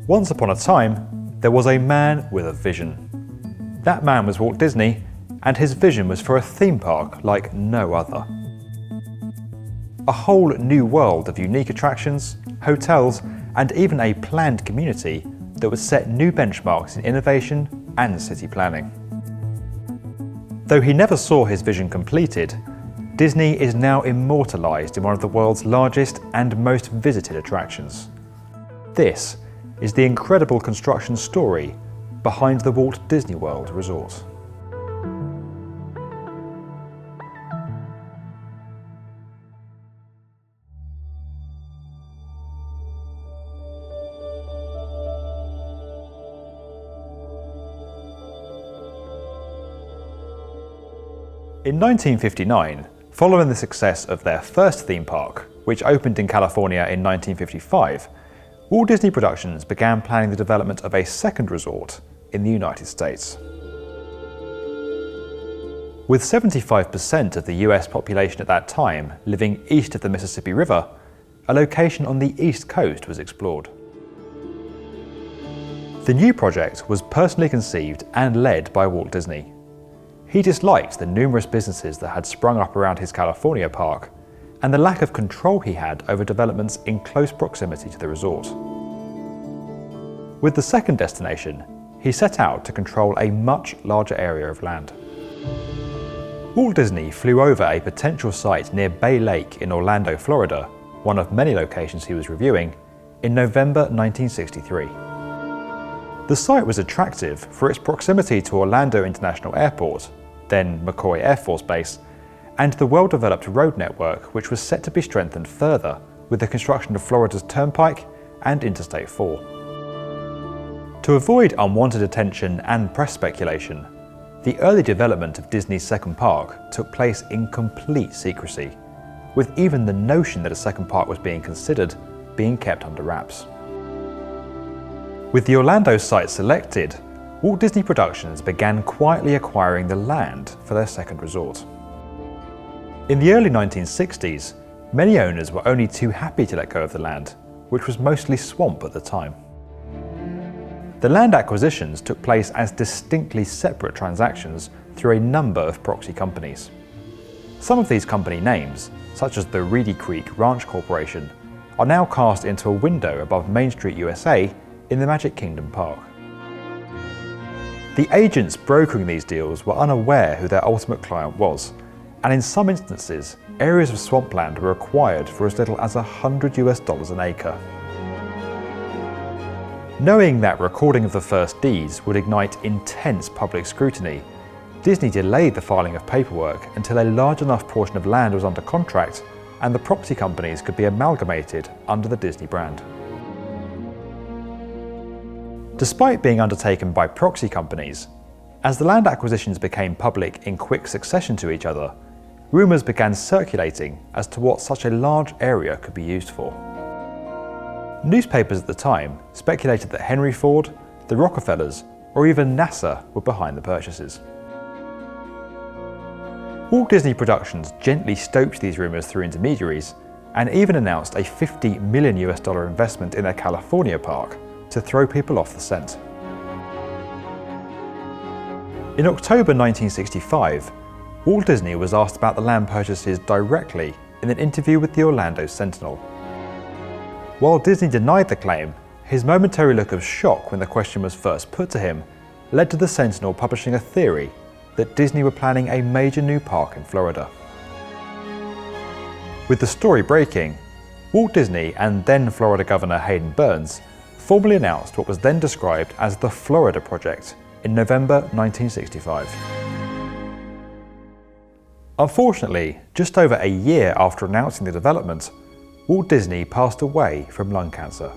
Once upon a time, there was a man with a vision. That man was Walt Disney, and his vision was for a theme park like no other. A whole new world of unique attractions, hotels, and even a planned community that would set new benchmarks in innovation and city planning. Though he never saw his vision completed, Disney is now immortalised in one of the world's largest and most visited attractions. This is the incredible construction story behind the Walt Disney World Resort. In 1959, following the success of their first theme park, which opened in California in 1955, Walt Disney Productions began planning the development of a second resort in the United States. With 75% of the US population at that time living east of the Mississippi River, a location on the East Coast was explored. The new project was personally conceived and led by Walt Disney. He disliked the numerous businesses that had sprung up around his California park and the lack of control he had over developments in close proximity to the resort. With the second destination, he set out to control a much larger area of land. Walt Disney flew over a potential site near Bay Lake in Orlando, Florida, one of many locations he was reviewing, in November 1963. The site was attractive for its proximity to Orlando International Airport, then McCoy Air Force Base, and the well-developed road network which was set to be strengthened further with the construction of Florida's Turnpike and Interstate 4. To avoid unwanted attention and press speculation, the early development of Disney's second park took place in complete secrecy, with even the notion that a second park was being considered being kept under wraps. With the Orlando site selected, Walt Disney Productions began quietly acquiring the land for their second resort. In the early 1960s, many owners were only too happy to let go of the land, which was mostly swamp at the time. The land acquisitions took place as distinctly separate transactions through a number of proxy companies. Some of these company names, such as the Reedy Creek Ranch Corporation, are now cast into a window above Main Street, USA in the Magic Kingdom Park. The agents brokering these deals were unaware who their ultimate client was, and in some instances, areas of swampland were acquired for as little as $100 an acre. Knowing that recording of the first deeds would ignite intense public scrutiny, Disney delayed the filing of paperwork until a large enough portion of land was under contract and the property companies could be amalgamated under the Disney brand. Despite being undertaken by proxy companies, as the land acquisitions became public in quick succession to each other, rumours began circulating as to what such a large area could be used for. Newspapers at the time speculated that Henry Ford, the Rockefellers, or even NASA were behind the purchases. Walt Disney Productions gently stoked these rumours through intermediaries and even announced a $50 million investment in their California park to throw people off the scent. In October 1965, Walt Disney was asked about the land purchases directly in an interview with the Orlando Sentinel. While Disney denied the claim, his momentary look of shock when the question was first put to him led to the Sentinel publishing a theory that Disney were planning a major new park in Florida. With the story breaking, Walt Disney and then Florida Governor Hayden Burns formally announced what was then described as the Florida Project in November 1965. Unfortunately, just over a year after announcing the development, Walt Disney passed away from lung cancer.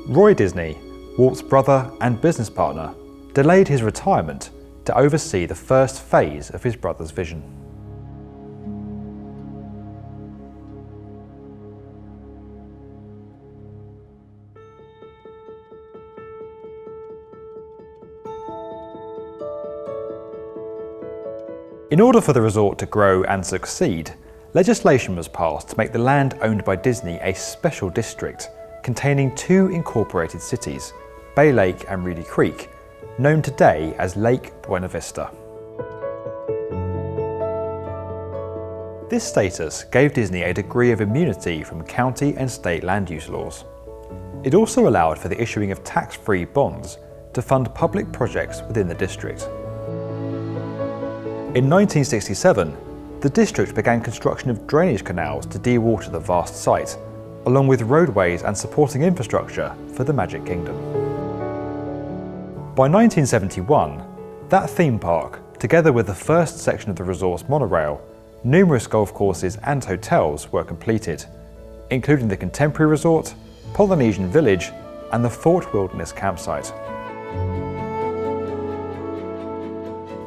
Roy Disney, Walt's brother and business partner, delayed his retirement to oversee the first phase of his brother's vision. In order for the resort to grow and succeed, legislation was passed to make the land owned by Disney a special district containing 2 incorporated cities, Bay Lake and Reedy Creek, known today as Lake Buena Vista. This status gave Disney a degree of immunity from county and state land use laws. It also allowed for the issuing of tax-free bonds to fund public projects within the district. In 1967, the district began construction of drainage canals to dewater the vast site, along with roadways and supporting infrastructure for the Magic Kingdom. By 1971, that theme park, together with the first section of the resort's monorail, numerous golf courses and hotels were completed, including the Contemporary Resort, Polynesian Village, and the Fort Wilderness campsite.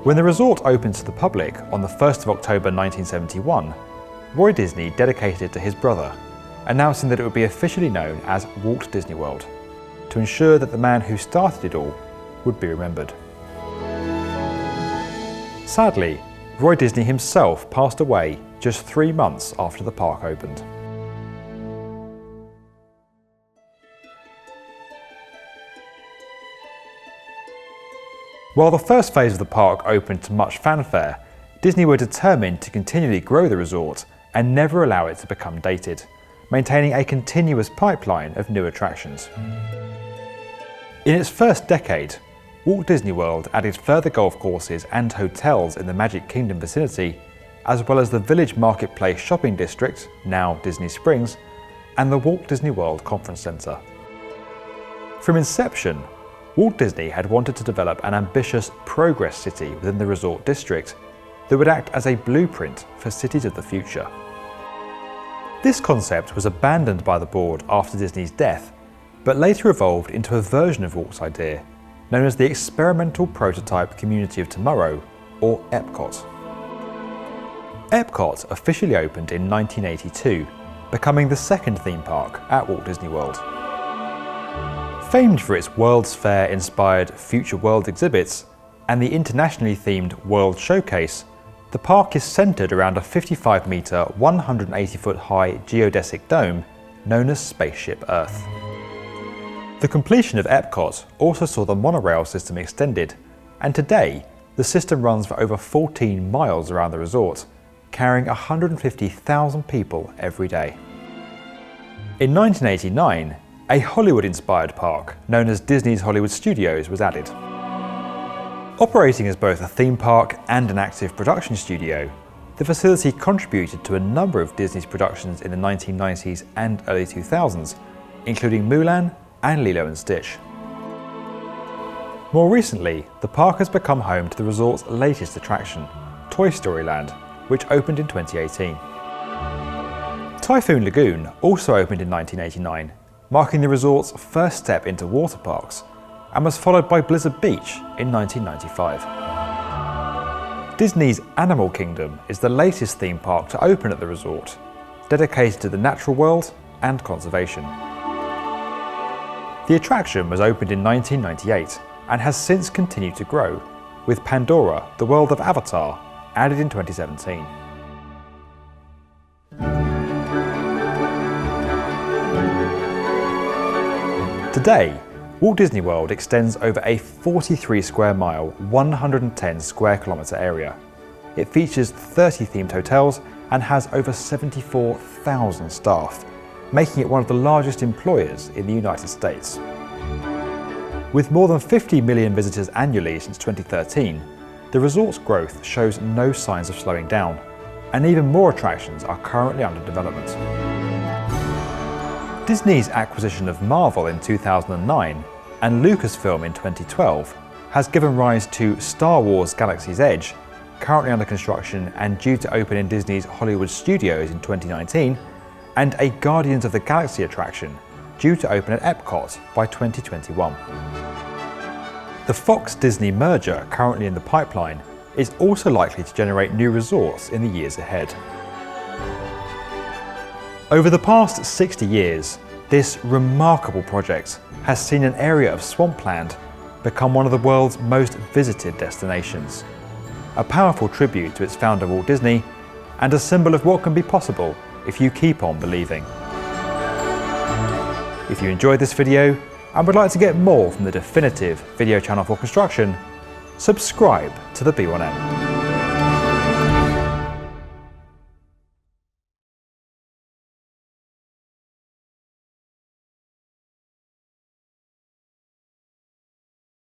When the resort opened to the public on the 1st of October 1971, Roy Disney dedicated it to his brother, announcing that it would be officially known as Walt Disney World, to ensure that the man who started it all would be remembered. Sadly, Roy Disney himself passed away just 3 months after the park opened. While the first phase of the park opened to much fanfare, Disney were determined to continually grow the resort and never allow it to become dated, maintaining a continuous pipeline of new attractions. In its first decade, Walt Disney World added further golf courses and hotels in the Magic Kingdom vicinity, as well as the Village Marketplace Shopping District, now Disney Springs, and the Walt Disney World Conference Center. From inception, Walt Disney had wanted to develop an ambitious progress city within the resort district that would act as a blueprint for cities of the future. This concept was abandoned by the board after Disney's death, but later evolved into a version of Walt's idea, known as the Experimental Prototype Community of Tomorrow, or Epcot. Epcot officially opened in 1982, becoming the second theme park at Walt Disney World. Famed for its World's Fair-inspired Future World exhibits and the internationally themed World Showcase, the park is centered around a 55-meter, 180-foot high geodesic dome known as Spaceship Earth. The completion of Epcot also saw the monorail system extended, and today the system runs for over 14 miles around the resort, carrying 150,000 people every day. In 1989, a Hollywood-inspired park known as Disney's Hollywood Studios was added. Operating as both a theme park and an active production studio, the facility contributed to a number of Disney's productions in the 1990s and early 2000s, including Mulan and Lilo and Stitch. More recently, the park has become home to the resort's latest attraction, Toy Story Land, which opened in 2018. Typhoon Lagoon also opened in 1989, marking the resort's first step into water parks, and was followed by Blizzard Beach in 1995. Disney's Animal Kingdom is the latest theme park to open at the resort, dedicated to the natural world and conservation. The attraction was opened in 1998 and has since continued to grow, with Pandora, the world of Avatar, added in 2017. Today, Walt Disney World extends over a 43 square mile, 110 square kilometre area. It features 30 themed hotels and has over 74,000 staff, making it one of the largest employers in the United States. With more than 50 million visitors annually since 2013, the resort's growth shows no signs of slowing down, and even more attractions are currently under development. Disney's acquisition of Marvel in 2009 and Lucasfilm in 2012 has given rise to Star Wars Galaxy's Edge, currently under construction and due to open in Disney's Hollywood Studios in 2019, and a Guardians of the Galaxy attraction, due to open at Epcot by 2021. The Fox-Disney merger currently in the pipeline is also likely to generate new resorts in the years ahead. Over the past 60 years, this remarkable project has seen an area of swampland become one of the world's most visited destinations. A powerful tribute to its founder Walt Disney and a symbol of what can be possible if you keep on believing. If you enjoyed this video and would like to get more from the definitive video channel for construction, subscribe to the B1M.